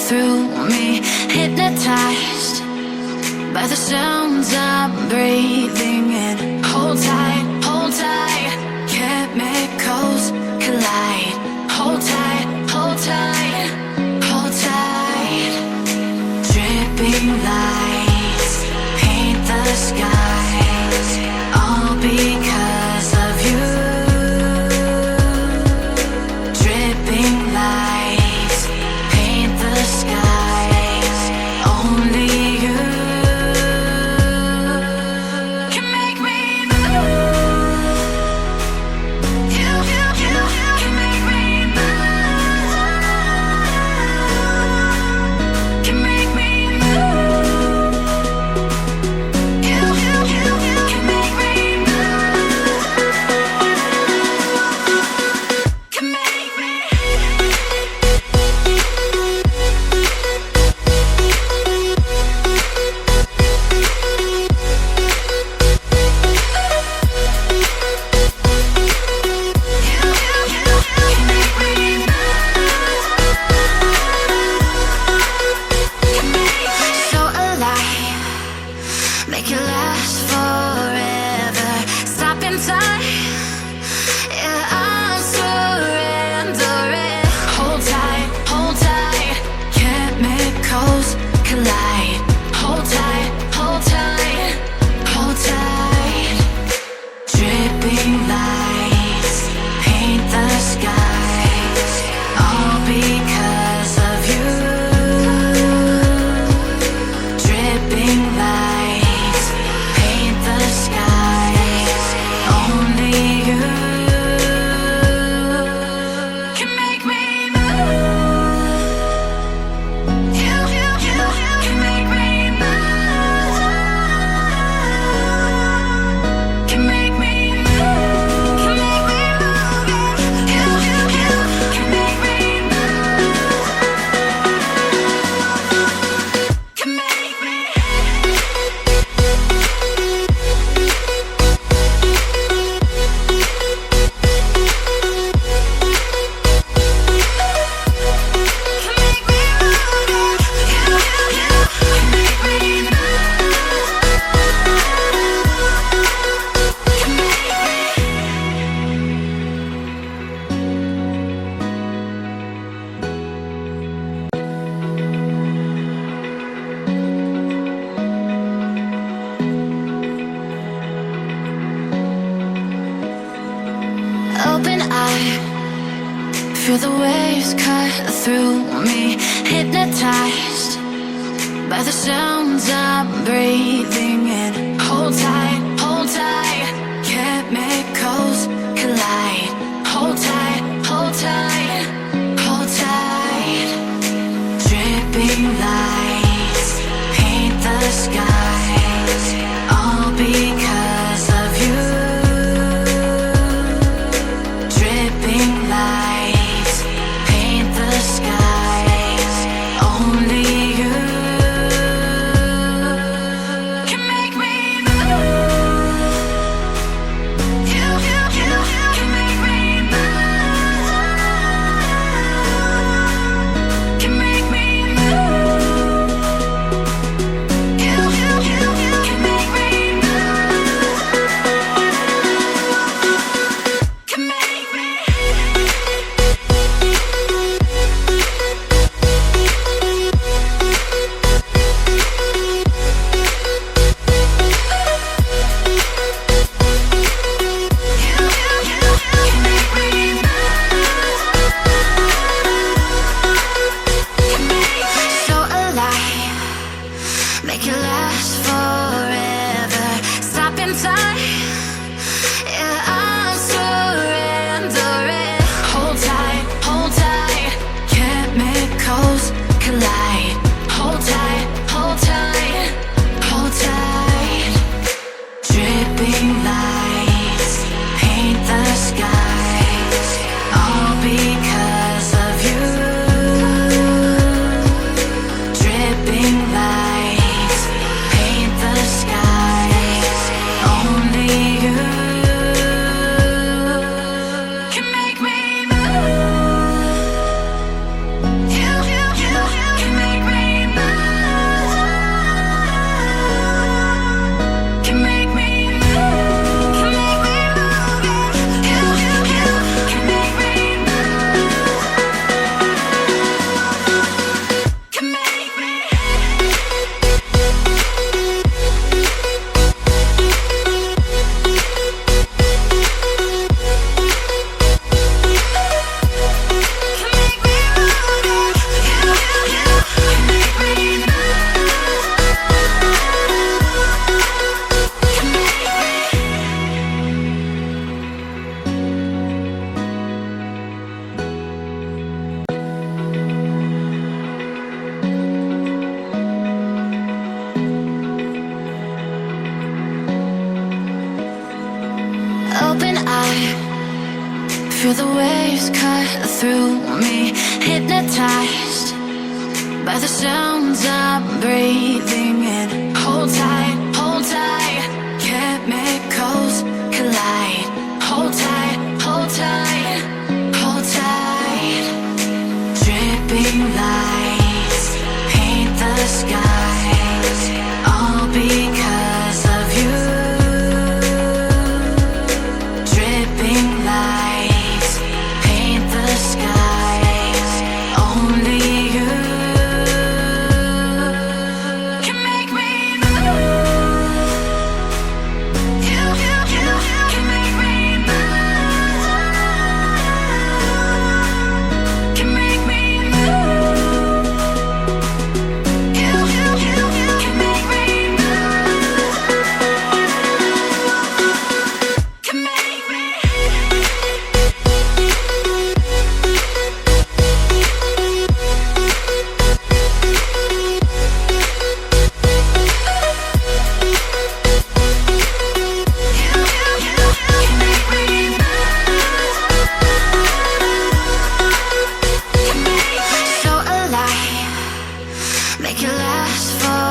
through me, hypnotized by the sounds I'm breathing in. Hold tight, chemicals collide. Hold tight, hold tight, hold tight. Dripping lights paint the skies, all because of you. Dripping lights paint the skies, only you can make me move. You can make me move. Can make me move. You can make me move. Can make me. So alive, make it last forever. Stop in time, yeah, I'm surrendering. Hold tight, chemicals collide. Hold tight, hold tight, hold tight. Dripping lights paint the skies, all because of you. Dripping lights paint the skies, only you can make me move. You can make me move. Can make me move. Can make me move. You can make me move. Can make me. Open eye, feel the waves cut through me, hypnotized by the sounds I'm breathing in. Hold tight, chemicals collide. Hold tight, hold tight, hold tight. Dripping lights paint the skies, all because of you. Dripping lights paint the skies, only you can make me move. You can make me move. Can make me move. You can make me move. Can make me. So alive, make it last forever. Stop in time, yeah, I'm surrendering. Hold tight, chemicals collide. Hold tight, hold tight, hold tight. Dripping lights paint the skies, all because of you. Dripping lights paint the skies, only Feel the waves cut through me, hypnotized by the sounds I'm breathing in. Hold tight, hold tight, chemicals collide. Hold tight, hold tight, hold tight. Dripping lights paint the skies, all because of you. Dripping lights paint the skies, only you can make me move. You can make me move. Can make me move. You can make me move. Can make me. So alive, make it last for